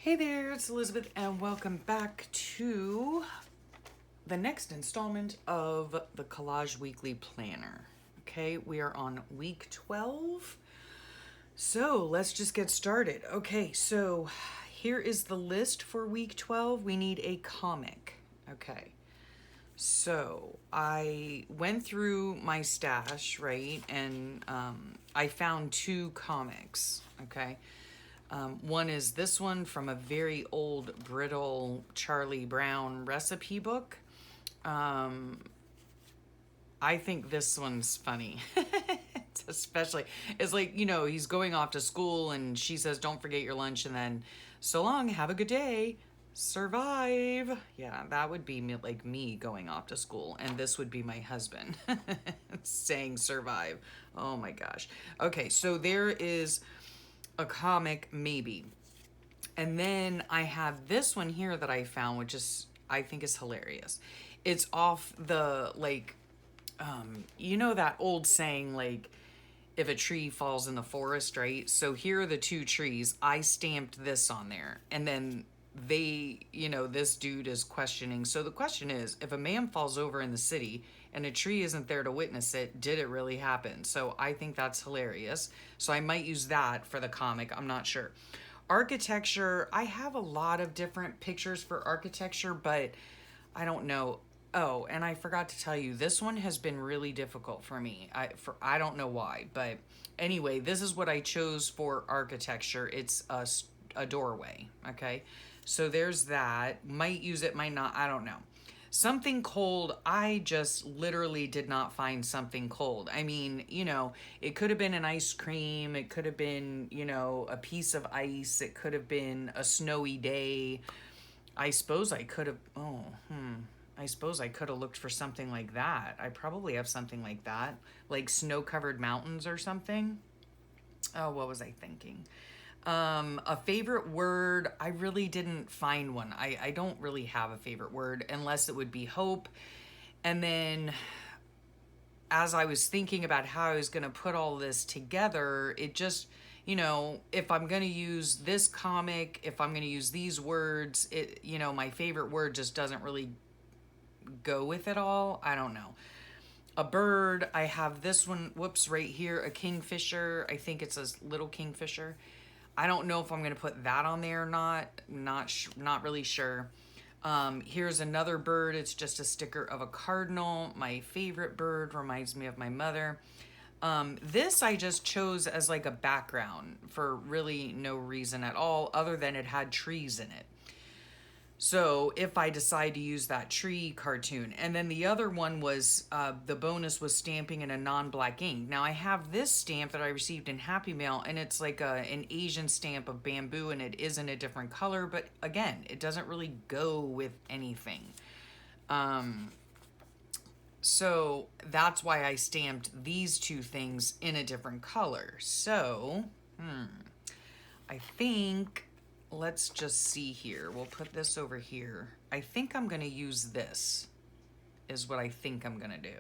Hey there, it's Elizabeth, and welcome back to the next installment of the Collage Weekly Planner. Okay, we are on week 12. So let's just get started. Okay, so here is the list for week 12. We need a comic. Okay, so I went through my stash, right? And I found two comics. Okay. One is this one from a very old, brittle Charlie Brown recipe book. I think this one's funny. Especially, it's like, he's going off to school and she says, don't forget your lunch. And then, so long, have a good day, survive. Yeah, that would be like me going off to school. And this would be my husband saying survive. Oh my gosh. Okay, so there is a comic, maybe. And then I have this one here that I found, which is, I think is hilarious. It's off the, like, that old saying, like, if a tree falls in the forest, right? So here are the two trees. I stamped this on there. And then this dude is questioning. So the question is, if a man falls over in the city and a tree isn't there to witness it, did it really happen? So I think that's hilarious. So I might use that for the comic. I'm not sure. Architecture, I have a lot of different pictures for architecture, but I don't know. Oh, and I forgot to tell you, this one has been really difficult for me. I don't know why, but anyway, this is what I chose for architecture. It's a doorway, okay? So there's that. Might use it, might not, I don't know. Something cold, I just literally did not find something cold. I mean, it could have been an ice cream. It could have been, a piece of ice. It could have been a snowy day. I suppose I could have, I suppose I could have looked for something like that. I probably have something like that, like snow-covered mountains or something. Oh, what was I thinking? A favorite word, I really didn't find one. I don't really have a favorite word unless it would be hope. And then as I was thinking about how I was going to put all this together, it just, if I'm going to use this comic, if I'm going to use these words, my favorite word just doesn't really go with it all. I don't know. A bird, I have this one, right here, a kingfisher. I think it's a little kingfisher. I don't know if I'm going to put that on there or not. Not really sure. Here's another bird. It's just a sticker of a cardinal. My favorite bird, reminds me of my mother. This I just chose as like a background for really no reason at all, other than it had trees in it. So if I decide to use that tree cartoon. And then the other one was, the bonus was stamping in a non-black ink. Now I have this stamp that I received in Happy Mail, and it's like an Asian stamp of bamboo, and it is in a different color. But again, it doesn't really go with anything. So that's why I stamped these two things in a different color. So, I think... let's just see here. We'll put this over here. I think I'm going to use this, is what I think I'm going to do.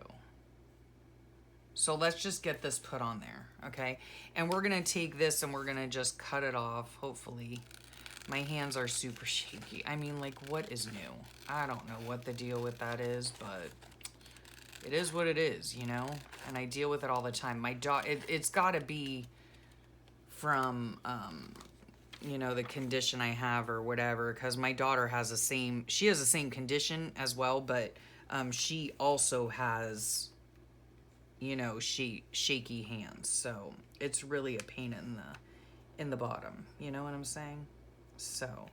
So let's just get this put on there, okay? And we're going to take this and we're going to just cut it off, hopefully. My hands are super shaky. I mean, like, what is new? I don't know what the deal with that is, but it is what it is, And I deal with it all the time. My it's got to be from... the condition I have or whatever, because my daughter has she has the same condition as well, but she also has, shaky hands. So it's really a pain in the bottom. You know what I'm saying? So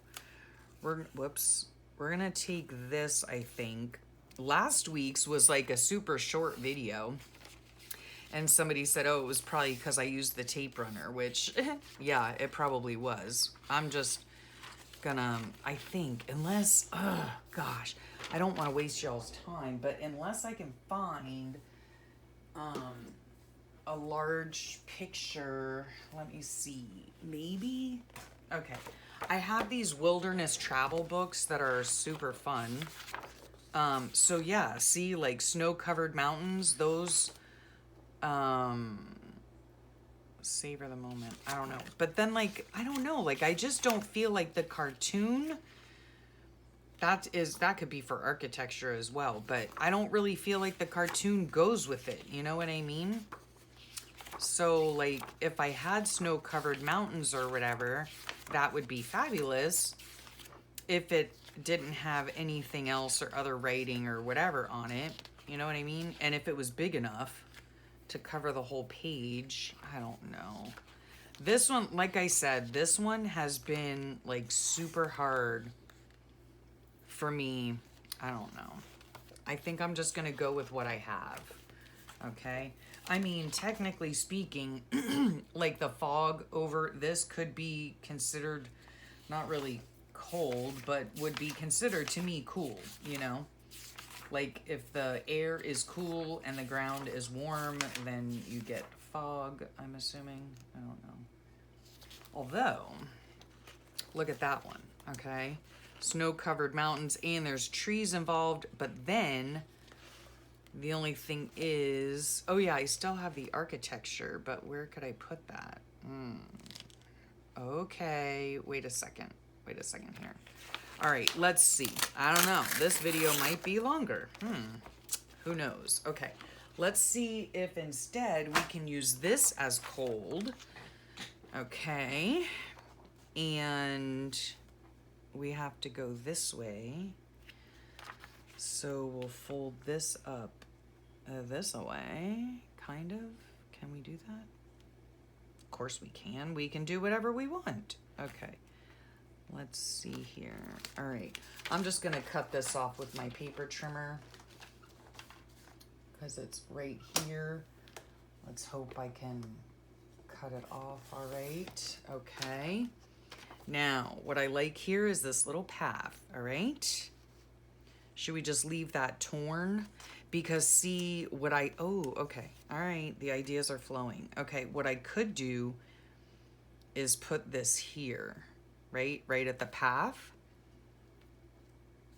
we're going to take this, I think. Last week's was like a super short video. And somebody said, oh, it was probably because I used the tape runner, which, yeah, it probably was. I'm just gonna, I think, unless, gosh, I don't want to waste y'all's time, but unless I can find a large picture, let me see, maybe? Okay, I have these wilderness travel books that are super fun. So yeah, see, like snow-covered mountains, those... savor the moment. I don't know. But then, like, I don't know. Like, I just don't feel like the cartoon, that could be for architecture as well. But I don't really feel like the cartoon goes with it. You know what I mean? So, like, if I had snow-covered mountains or whatever, that would be fabulous. If it didn't have anything else or other writing or whatever on it. You know what I mean? And if it was big enough to cover the whole page, I don't know. This one, like I said, this one has been like super hard for me. I don't know. I think I'm just gonna go with what I have. Okay. I mean, technically speaking, like the fog over this could be considered not really cold, but would be considered to me cool, you know? Like if the air is cool and the ground is warm, then you get fog, I'm assuming. I don't know. Although, look at that one, okay? Snow-covered mountains and there's trees involved, but then the only thing is, oh yeah, I still have the architecture, but where could I put that? Okay, wait a second here. All right, let's see. I don't know. This video might be longer. Who knows? Okay, let's see if instead we can use this as cold. Okay, and we have to go this way. So we'll fold this up this way, kind of. Can we do that? Of course we can. We can do whatever we want. Okay. Let's see here. All right. I'm just going to cut this off with my paper trimmer because it's right here. Let's hope I can cut it off. All right. Okay. Now, what I like here is this little path. All right. Should we just leave that torn? Because see what okay. All right. The ideas are flowing. Okay. What I could do is put this here. Right at the path.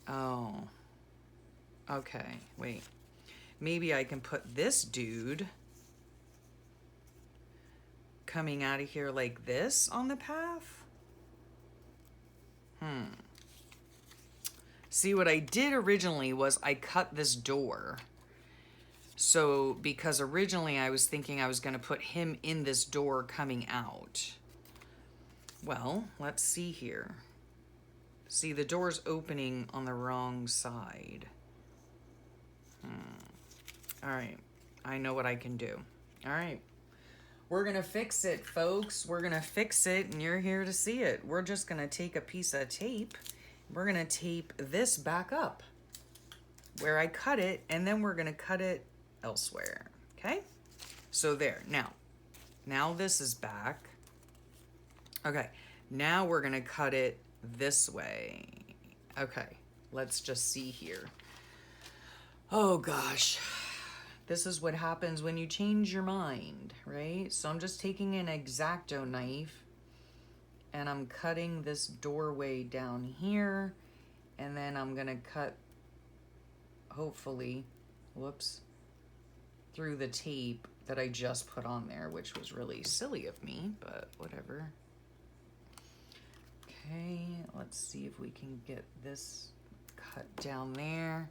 Oh, okay, wait. Maybe I can put this dude coming out of here like this on the path. See, what I did originally was I cut this door. So, because originally I was thinking I was going to put him in this door coming out. Well, let's see here. See, the door's opening on the wrong side. All right. I know what I can do. All right. We're going to fix it, folks. We're going to fix it, and you're here to see it. We're just going to take a piece of tape. We're going to tape this back up where I cut it, and then we're going to cut it elsewhere. Okay? So there. Now this is back. Okay, now we're gonna cut it this way. Okay, let's just see here. Oh gosh, this is what happens when you change your mind, right? So I'm just taking an X-Acto knife and I'm cutting this doorway down here, and then I'm gonna cut, hopefully, whoops, through the tape that I just put on there, which was really silly of me, but whatever. Okay, let's see if we can get this cut down there.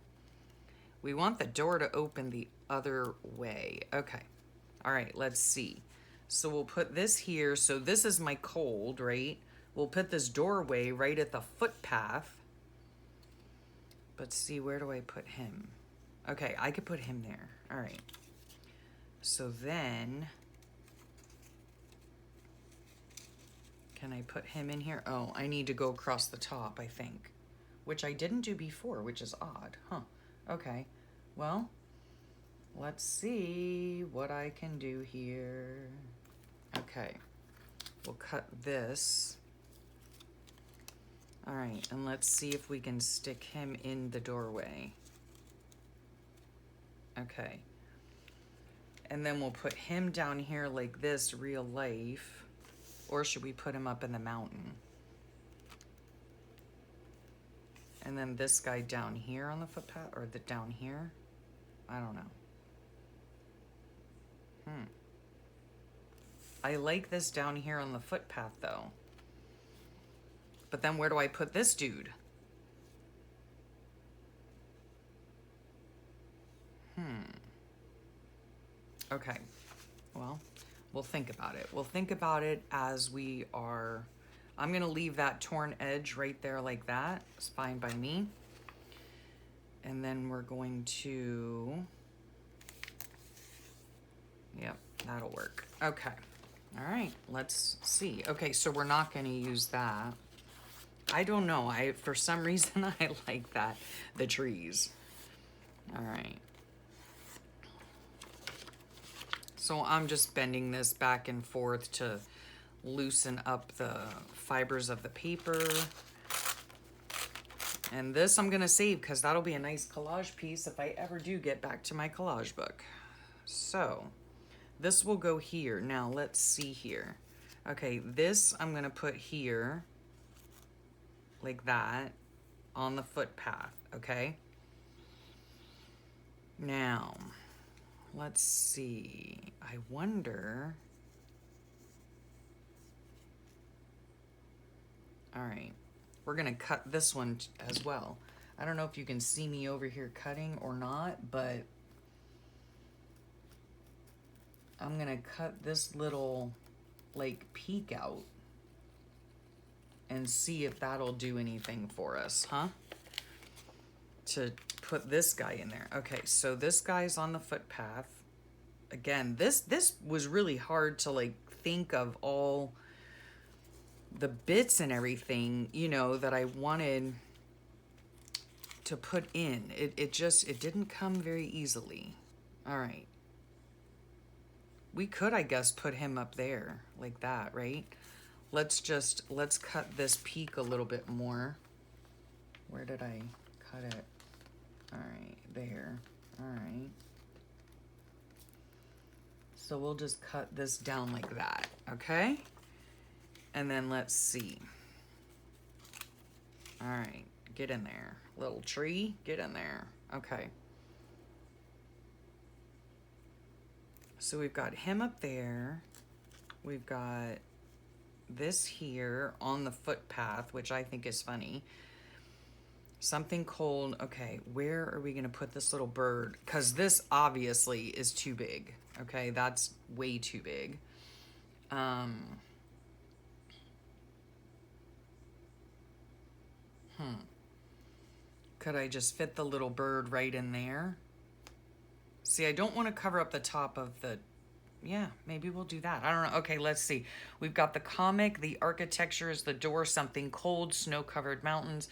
We want the door to open the other way. Okay, all right, let's see. So we'll put this here. So this is my cold, right? We'll put this doorway right at the footpath. But see, where do I put him? Okay, I could put him there. All right. So then, can I put him in here? Oh, I need to go across the top, I think, which I didn't do before, which is odd. Huh. Okay. Well, let's see what I can do here. Okay. We'll cut this. All right, and let's see if we can stick him in the doorway. Okay. And then we'll put him down here like this, real life. Or should we put him up in the mountain? And then this guy down here on the footpath, or down here? I don't know. I like this down here on the footpath though. But then where do I put this dude? Okay, well, we'll think about it. We'll think about it as we are. I'm gonna leave that torn edge right there like that. It's fine by me. And then we're going to, yep, that'll work. Okay, all right, let's see. Okay, so we're not gonna use that. I don't know, for some reason I like that, the trees. All right. So I'm just bending this back and forth to loosen up the fibers of the paper. And this I'm gonna save because that'll be a nice collage piece if I ever do get back to my collage book. So this will go here. Now let's see here. Okay, this I'm gonna put here like that on the footpath, okay? Now, let's see. I wonder. All right, we're gonna cut this one as well. I don't know if you can see me over here cutting or not, but I'm gonna cut this little like peek out and see if that'll do anything for us, huh? To put this guy in there. Okay, so this guy's on the footpath. Again, this was really hard to like think of all the bits and everything, you know, that I wanted to put in. It didn't come very easily. All right. We could, I guess, put him up there like that, right? Let's cut this peak a little bit more. Where did I cut it? All right, there. All right. So we'll just cut this down like that, okay? And then let's see. All right, get in there. Little tree, get in there. Okay. So we've got him up there. We've got this here on the footpath, which I think is funny. Something cold. Okay, where are we gonna put this little bird? Because this obviously is too big. Okay, that's way too big. Could I just fit the little bird right in there? See, I don't want to cover up the top of the, yeah, maybe we'll do that. I don't know. Okay, let's see. We've got the comic, the architecture is the door, something cold, snow-covered mountains.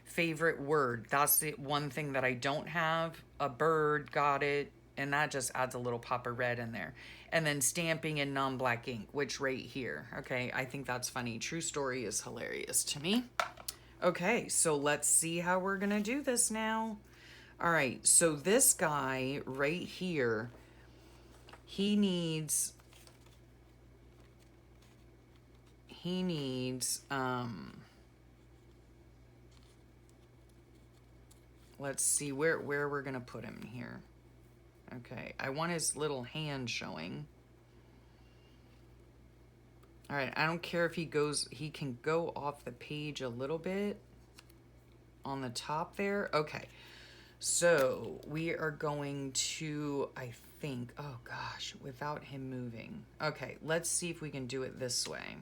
Favorite word. That's the one thing that I don't have. A bird, got it. And that just adds a little pop of red in there. And then stamping in non-black ink, which right here. Okay, I think that's funny. True story is hilarious to me. Okay, so let's see how we're gonna do this now. All right, so this guy right here, he needs, let's see where we're gonna put him here. Okay, I want his little hand showing. All right, I don't care if he can go off the page a little bit on the top there. Okay, so we are going to, I think, oh gosh, without him moving. Okay, let's see if we can do it this way.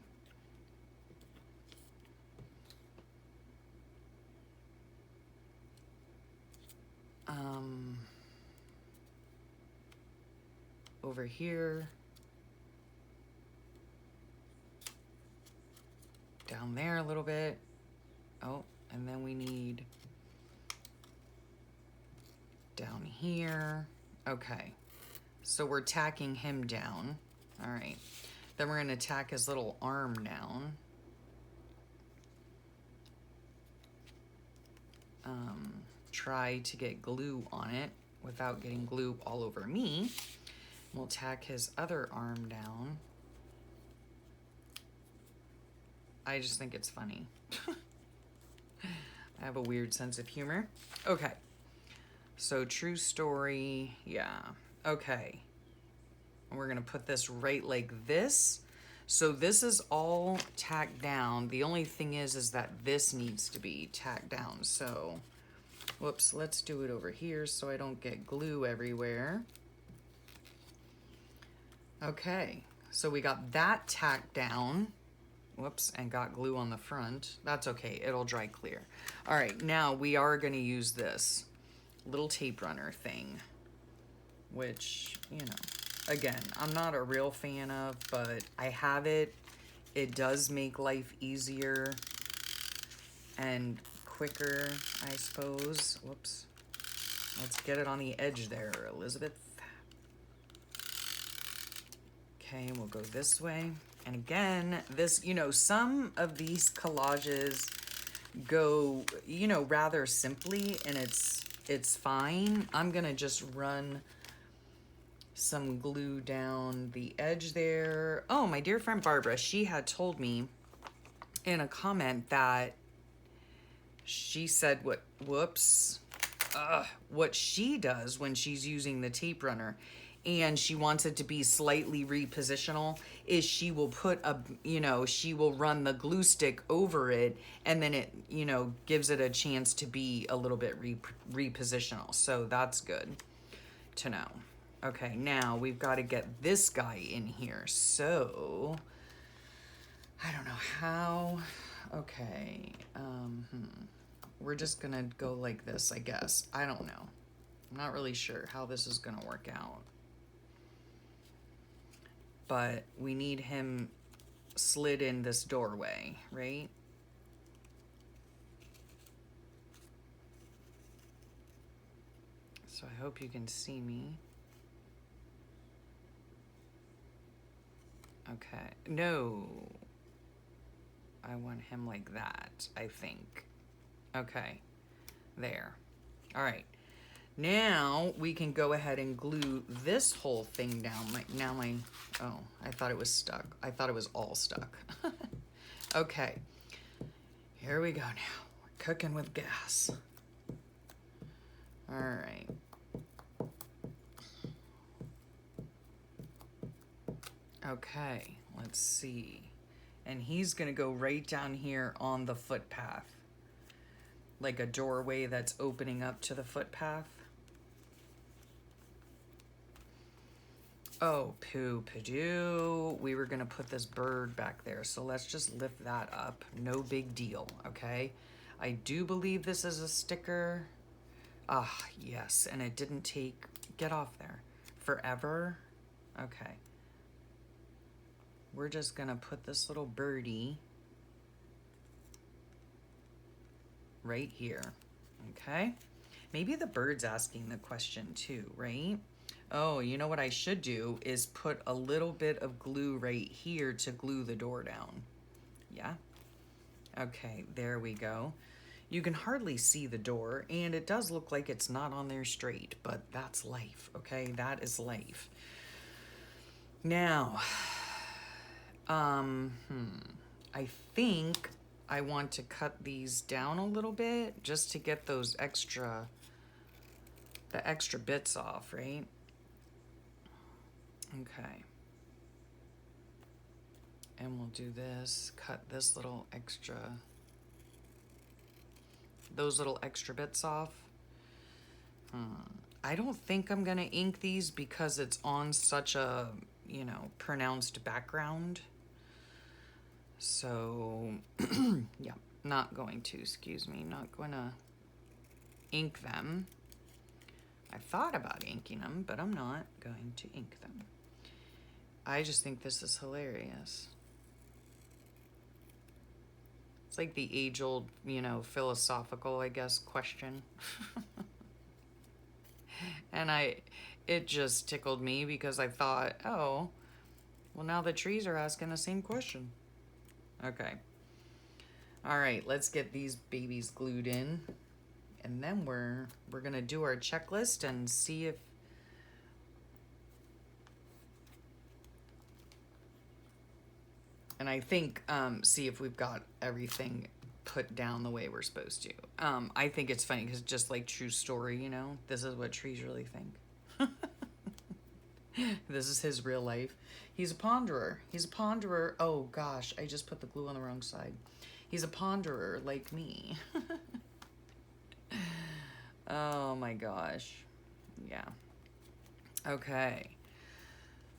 Over here. Down there a little bit. Oh, and then we need down here. Okay, so we're tacking him down. All right, then we're gonna tack his little arm down. Try to get glue on it without getting glue all over me. We'll tack his other arm down. I just think it's funny. I have a weird sense of humor. Okay, so true story, yeah. Okay, and we're gonna put this right like this. So this is all tacked down. The only thing is that this needs to be tacked down. So, whoops, let's do it over here so I don't get glue everywhere. Okay, so we got that tacked down. Whoops, and got glue on the front. That's okay, it'll dry clear. All right, now we are gonna use this little tape runner thing, which, you know, again, I'm not a real fan of, but I have it. It does make life easier and quicker, I suppose. Whoops. Let's get it on the edge there, Elizabeth. Okay, we'll go this way. And again, this, you know, some of these collages go, you know, rather simply, and it's fine. I'm gonna just run some glue down the edge there. Oh, my dear friend Barbara, she had told me in a comment that she said what she does when she's using the tape runner and she wants it to be slightly repositional is she will put a, you know, she will run the glue stick over it and then it, you know, gives it a chance to be a little bit repositional. So that's good to know. Okay, now we've got to get this guy in here. So I don't know how. Okay, we're just gonna go like this, I guess. I don't know. I'm not really sure how this is gonna work out. But we need him slid in this doorway, right? So I hope you can see me. Okay, no. I want him like that, I think. Okay, there. All right. Now we can go ahead and glue this whole thing down. Oh, I thought it was stuck. I thought it was all stuck. Okay, here we go now. We're cooking with gas. All right. Okay, let's see. And he's gonna go right down here on the footpath. Like a doorway that's opening up to the footpath. Oh, poo-poo-doo. We were gonna put this bird back there, so let's just lift that up. No big deal, okay? I do believe this is a sticker. Ah, yes, and it didn't take, get off there, forever. Okay. We're just gonna put this little birdie right here, okay? Maybe the bird's asking the question too, right? Oh, you know what I should do is put a little bit of glue right here to glue the door down. Yeah? Okay, there we go. You can hardly see the door, and it does look like it's not on there straight, but that's life, okay? That is life. Now, I think I want to cut these down a little bit just to get those the extra bits off, right? Okay. And we'll do this, cut this little extra, those little extra bits off. I don't think I'm gonna ink these because it's on such a, you know, pronounced background. So, yeah, not going to, excuse me, not gonna ink them. I thought about inking them, but I'm not going to ink them. I just think this is hilarious. It's like the age-old, you know, philosophical, I guess, question. And it just tickled me because I thought, oh, well, now the trees are asking the same question. Okay. All right, let's get these babies glued in. And then we're gonna do our checklist and see if I think see if we've got everything put down the way we're supposed to. I think it's funny because just like true story, you know, this is what trees really think. This is his real life. He's a ponderer. He's a ponderer. Oh gosh, I just put the glue on the wrong side. He's a ponderer like me. Oh my gosh. Yeah. Okay.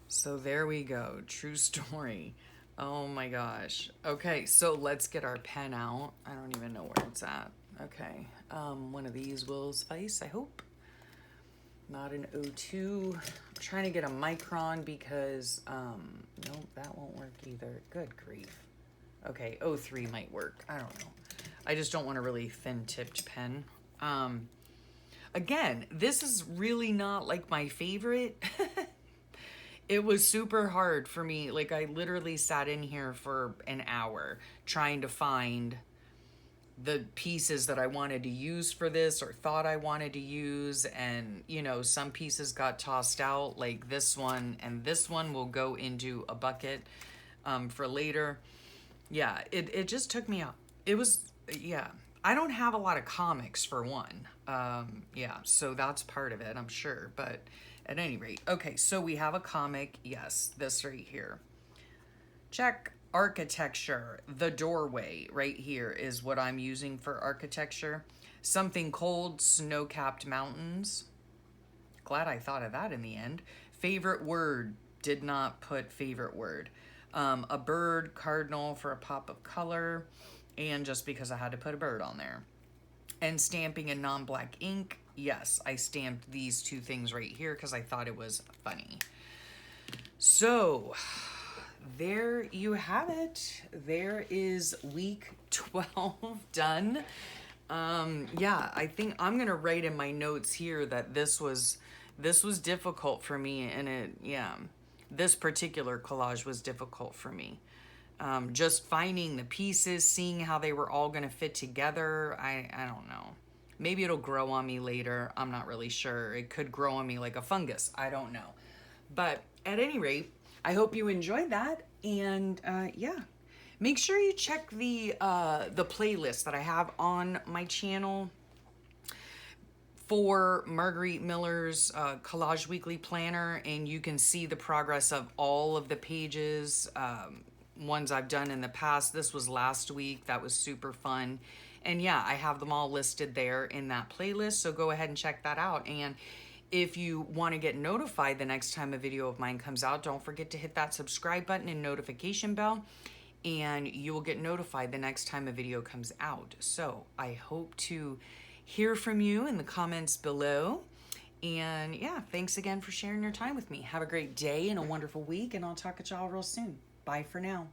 So there we go. True story. Oh my gosh. Okay, so let's get our pen out. I don't even know where it's at. Okay. One of these will suffice, I hope. Not an O2. I'm trying to get a micron because, nope, that won't work either. Good grief. Okay, O3 might work. I don't know. I just don't want a really thin-tipped pen. Again, this is really not like my favorite. It was super hard for me. Like, I literally sat in here for an hour trying to find the pieces that I wanted to use for this or thought I wanted to use. And, you know, some pieces got tossed out, like this one, and this one will go into a bucket for later. Yeah, it just took me out. It was, yeah. I don't have a lot of comics for one. Yeah, so that's part of it, I'm sure. But at any rate, okay, so we have a comic. Yes, this right here. Check. Architecture. The doorway right here is what I'm using for architecture. Something cold, snow-capped mountains. Glad I thought of that in the end. Favorite word. Did not put favorite word. A bird, cardinal for a pop of color. And just because I had to put a bird on there. And stamping in non-black ink. Yes, I stamped these two things right here because I thought it was funny. So, there you have it. There is week 12 done. Yeah, I think I'm gonna write in my notes here that this was difficult for me, and this particular collage was difficult for me. Just finding the pieces, seeing how they were all gonna fit together. I don't know. Maybe it'll grow on me later. I'm not really sure. It could grow on me like a fungus. I don't know. But at any rate, I hope you enjoyed that. And yeah, make sure you check the playlist that I have on my channel for Margarete Miller's Collage Weekly Planner. And you can see the progress of all of the pages, ones I've done in the past. This was last week. That was super fun. And yeah, I have them all listed there in that playlist, so go ahead and check that out. And if you want to get notified the next time a video of mine comes out, don't forget to hit that subscribe button and notification bell, and you will get notified the next time a video comes out. So I hope to hear from you in the comments below. And yeah, thanks again for sharing your time with me. Have a great day and a wonderful week, and I'll talk to y'all real soon. Bye for now.